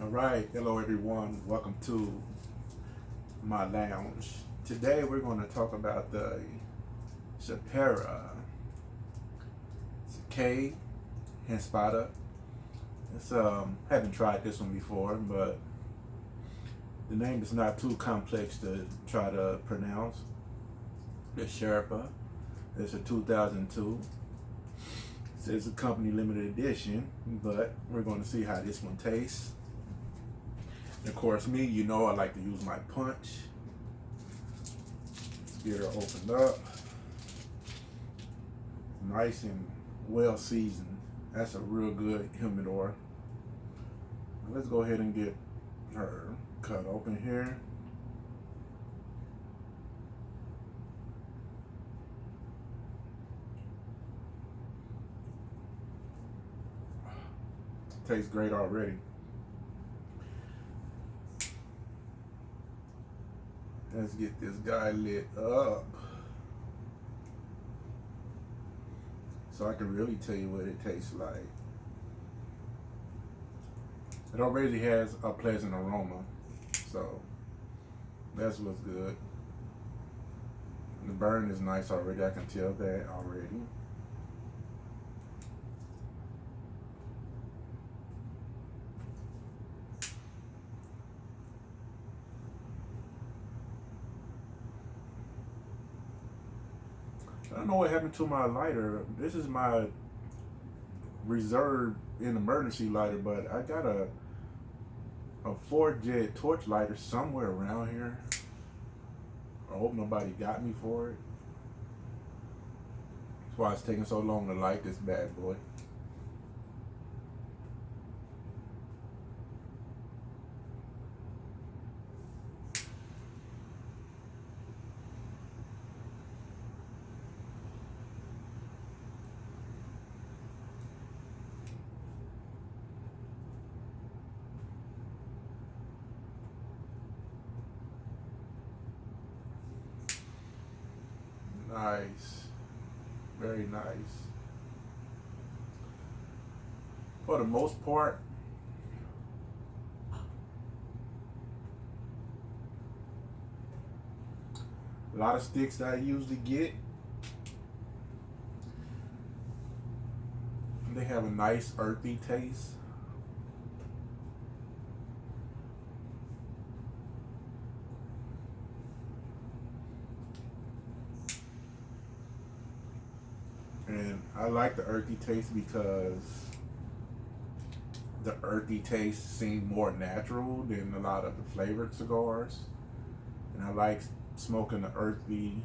All right, hello everyone. Welcome to my lounge. Today we're going to talk about the Sherpa. It's a K Spada. It's haven't tried this one before, but the name is not too complex to try to pronounce. The Sherpa. It's a 2002. It says a company limited edition, but we're going to see how this one tastes. And of course, me, I like to use my punch. Get her opened up. Nice and well seasoned. That's a real good humidor. Let's go ahead and get her cut open here. Tastes great already. Let's get this guy lit up so I can really tell you what it tastes like. It already has a pleasant aroma, so that's what's good. The burn is nice already, I can tell that already. I don't know what happened to my lighter. This is my reserve in emergency lighter, but I got a 4-jet torch lighter somewhere around here. I hope nobody got me for it. That's why it's taking so long to light this bad boy. Nice. Very nice. For the most part, a lot of sticks that I usually get, they have a nice earthy taste. And I like the earthy taste because the earthy taste seems more natural than a lot of the flavored cigars. And I like smoking the earthy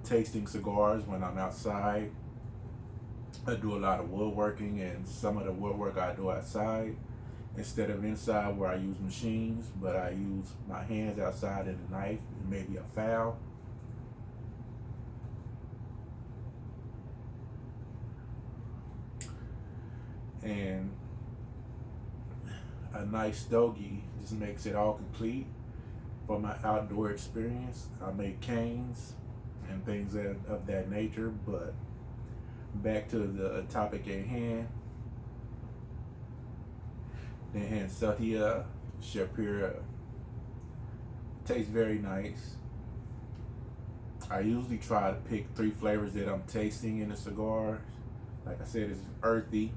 tasting cigars when I'm outside. I do a lot of woodworking, and some of the woodwork I do outside instead of inside where I use machines, but I use my hands outside and a knife and maybe a file. And a nice stogie just makes it all complete for my outdoor experience. I make canes and things of that nature, but back to the topic at hand. The hand Satya Shapira tastes very nice. I usually try to pick 3 flavors that I'm tasting in a cigar. Like I said, it's earthy.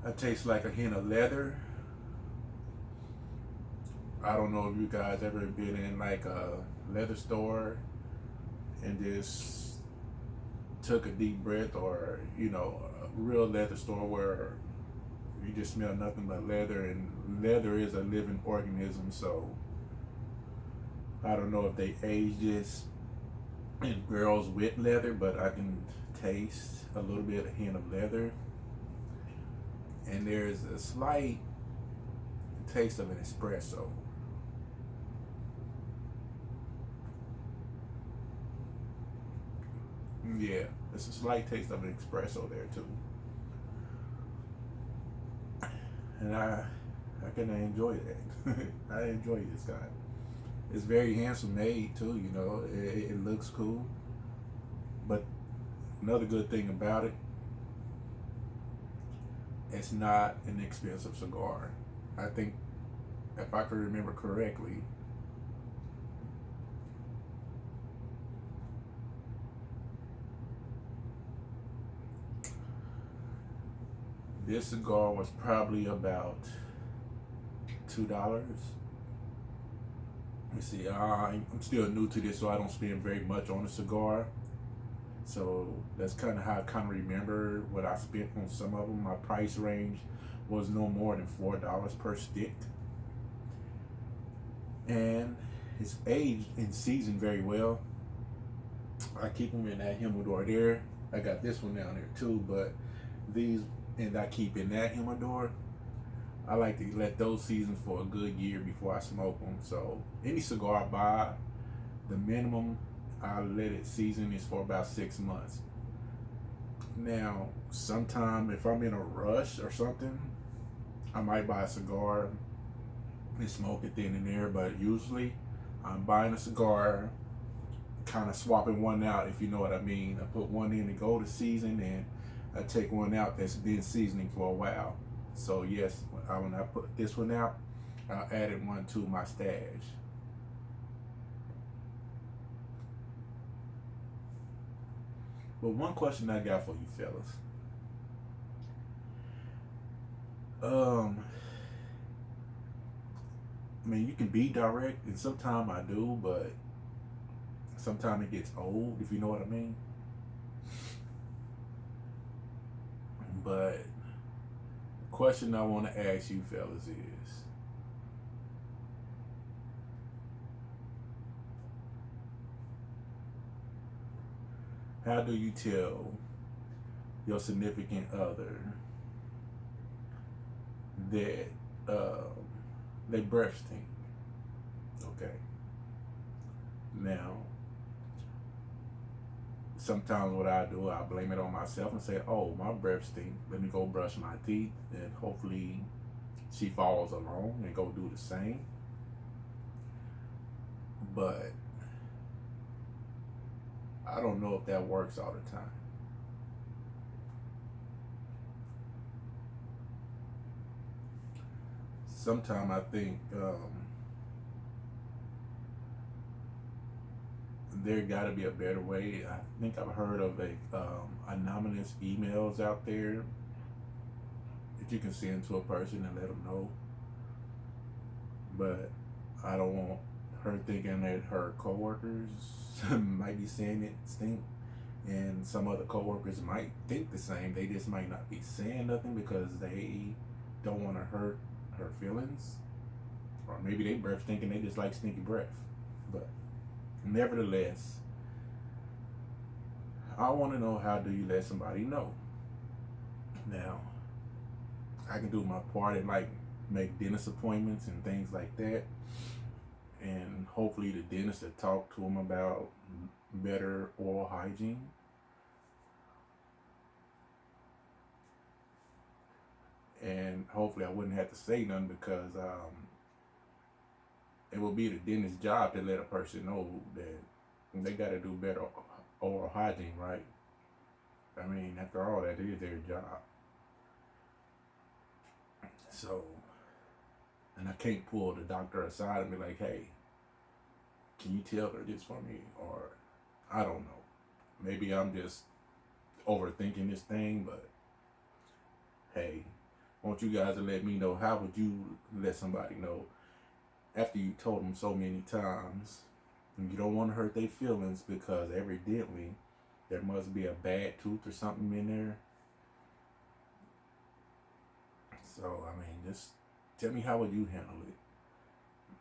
It tastes like a hint of leather. I don't know if you guys ever been in like a leather store and just took a deep breath, or a real leather store where you just smell nothing but leather, and leather is a living organism, so I don't know if they age this in barrels with leather, but I can taste a little bit of hint of leather. And there's a slight taste of an espresso. Yeah, there's a slight taste of an espresso there too. And I can enjoy that. I enjoy this guy. It's very handsome made too, you know. It looks cool. But another good thing about it, it's not an expensive cigar. I think, if I can remember correctly, this cigar was probably about $2. Let me see. I'm still new to this, so I don't spend very much on a cigar. So that's kind of how I kind of remember what I spent on some of them. My price range was no more than $4 per stick, and it's aged and seasoned very well. I keep them in that humidor there. I got this one down there too, but these, and I keep in that humidor. I like to let those season for a good year before I smoke them. So any cigar I buy, the minimum I let it season is for about 6 months. Now, sometime if I'm in a rush or something, I might buy a cigar and smoke it then and there. But usually, I'm buying a cigar, kind of swapping one out, if you know what I mean. I put one in to go to season, and I take one out that's been seasoning for a while. So yes, when I put this one out, I added one to my stash. But one question I got for you fellas. I mean, you can be direct, and sometimes I do, but sometimes it gets old, if you know what I mean. But the question I want to ask you fellas is, how do you tell your significant other that they breath stink? Okay. Now, sometimes what I do, I blame it on myself and say, "Oh, my breath stink. Let me go brush my teeth," and hopefully she follows along and go do the same. But I don't know if that works all the time. Sometimes I think there got to be a better way. I think I've heard of anonymous emails out there that you can send to a person and let them know. But I don't want her thinking that her coworkers might be saying it stink, and some other coworkers might think the same. They just might not be saying nothing because they don't want to hurt her feelings, or maybe they breath thinking they just like stinky breath. But nevertheless, I want to know, how do you let somebody know? Now, I can do my part and like make dentist appointments and things like that, and hopefully the dentist will talk to them about better oral hygiene. And hopefully I wouldn't have to say nothing, because it will be the dentist's job to let a person know that they got to do better oral hygiene, right? I mean, after all, that is their job. So, and I can't pull the doctor aside and be like, "Hey, can you tell her this for me?" Or, I don't know. Maybe I'm just overthinking this thing, but hey, I want you guys to let me know, how would you let somebody know after you told them so many times? And you don't want to hurt their feelings, because evidently there must be a bad tooth or something in there. So, I mean, just tell me, how would you handle it?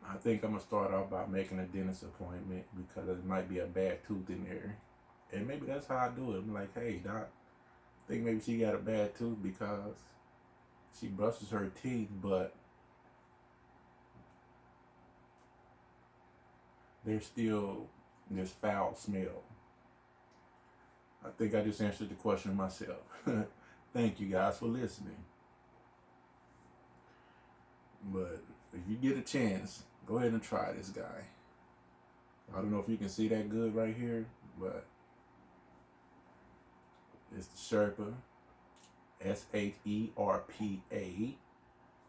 I think I'm going to start off by making a dentist appointment, because there might be a bad tooth in there. And maybe that's how I do it. I'm like, "Hey, doc, I think maybe she got a bad tooth because she brushes her teeth, but there's still this foul smell." I think I just answered the question myself. Thank you guys for listening. But if you get a chance, go ahead and try this guy. I don't know if you can see that good right here, but it's the Sherpa, Sherpa.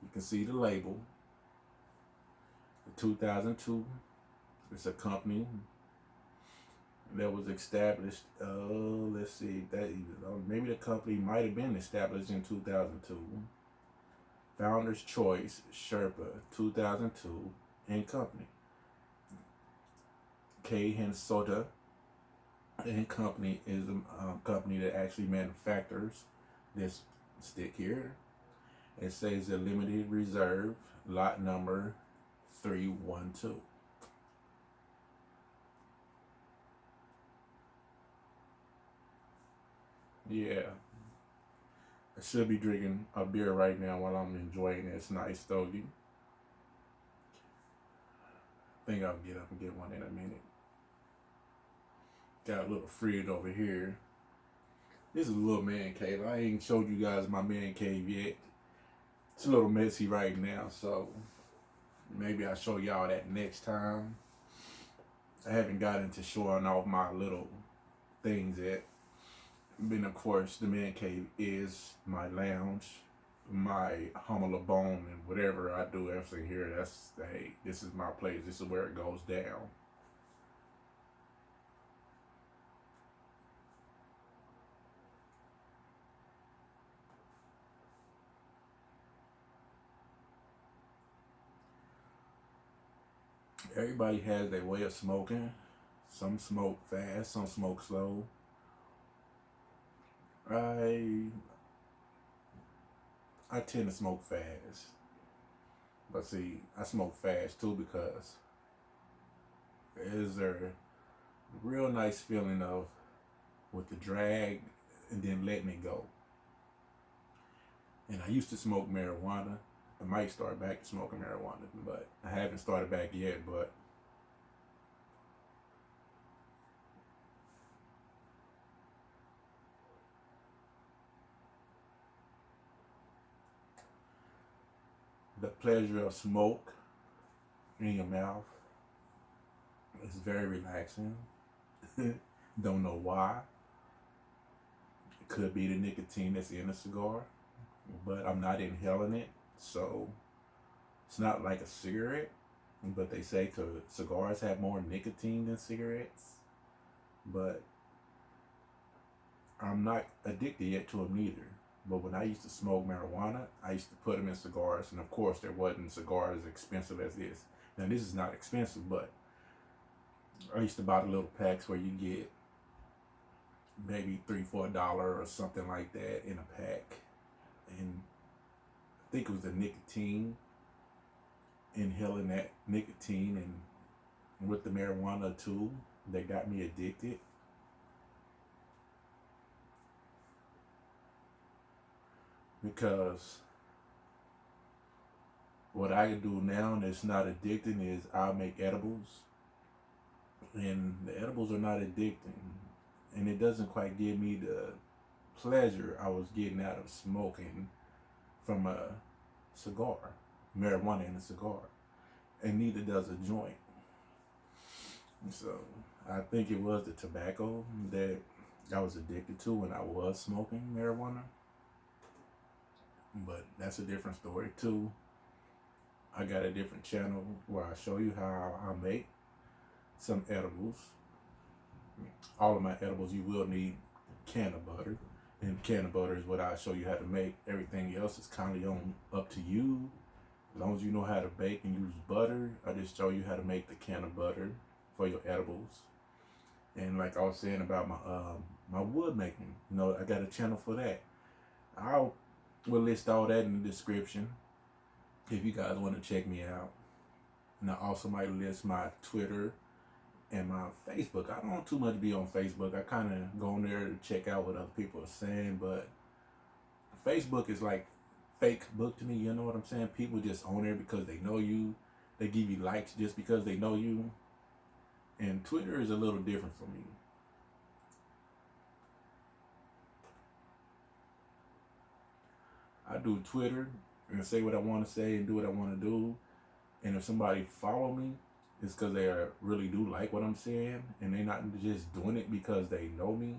You can see the label. The 2002. It's a company that was established. Let's see, that maybe the company might have been established in 2002. Founder's Choice Sherpa 2002 and Company. K. Hensota and Company is a company that actually manufactures this stick here. It says a limited reserve, lot number 312. Yeah, I should be drinking a beer right now while I'm enjoying this nice stogie. I think I'll get up and get one in a minute. Got a little fridge over here. This is a little man cave. I ain't showed you guys my man cave yet. It's a little messy right now, so maybe I'll show y'all that next time. I haven't gotten to showing off my little things yet. Then of course the man cave is my lounge, my humble bone, and whatever I do everything here, that's, hey, this is my place. This is where it goes down. Everybody has their way of smoking. Some smoke fast, some smoke slow. I tend to smoke fast. But see, I smoke fast too because is there a real nice feeling of with the drag and then letting it go. And I used to smoke marijuana. I might start back smoking marijuana, but I haven't started back yet. But the pleasure of smoke in your mouth is very relaxing. Don't know why. It could be the nicotine that's in a cigar, but I'm not inhaling it, so it's not like a cigarette. But they say cigars have more nicotine than cigarettes, but I'm not addicted yet to them neither. But when I used to smoke marijuana, I used to put them in cigars, and of course there wasn't cigars as expensive as this. Now this is not expensive, but I used to buy the little packs where you get maybe $3-4 or something like that in a pack, and I think it was the nicotine, inhaling that nicotine, and with the marijuana too, that got me addicted. Because what I can do now that's not addicting is I'll make edibles, and the edibles are not addicting, and it doesn't quite give me the pleasure I was getting out of smoking from a cigar, marijuana in a cigar, and neither does a joint. So I think it was the tobacco that I was addicted to when I was smoking marijuana, but that's a different story too. I got a different channel where I show you how I make some edibles. All of my edibles, you will need can of butter, and can of butter is what I show you how to make. Everything else is kind of on up to you. As long as you know how to bake and use butter, I just show you how to make the can of butter for your edibles. And like I was saying about my wood making, you know, I got a channel for that. I'll will list all that in the description if you guys want to check me out. And I also might list my Twitter and my Facebook. I don't too much be on Facebook. I kind of go on there to check out what other people are saying, but Facebook is like fake book to me. You know what I'm saying? People just on there because they know you. They give you likes just because they know you. And Twitter is a little different for me. I do Twitter and say what I want to say and do what I want to do. And if somebody follow me, it's because they really do like what I'm saying, and they're not just doing it because they know me,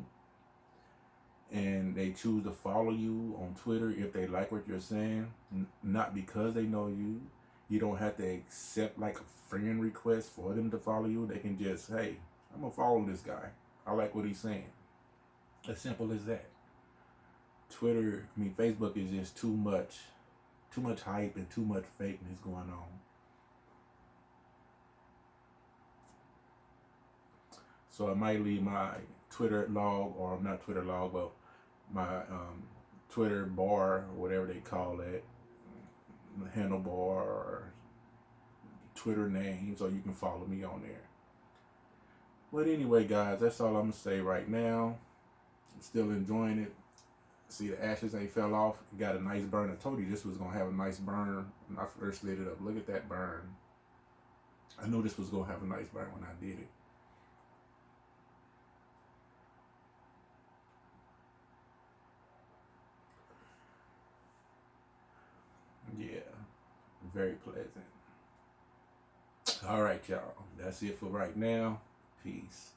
and they choose to follow you on Twitter if they like what you're saying, not because they know you. You don't have to accept like a friend request for them to follow you. They can just, hey, I'm gonna follow this guy. I like what he's saying. As simple as that. Facebook is just too much hype and too much fakeness going on. So I might leave my Twitter log, or not Twitter log, but my Twitter bar, or whatever they call it, handlebar, or Twitter name, so you can follow me on there. But anyway, guys, that's all I'm gonna say right now. I'm still enjoying it. See, the ashes ain't fell off. It got a nice burn. I told you this was gonna have a nice burn when I first lit it up. Look at that burn. I knew this was gonna have a nice burn when I did it. Yeah, very pleasant. All right, y'all. That's it for right now. Peace.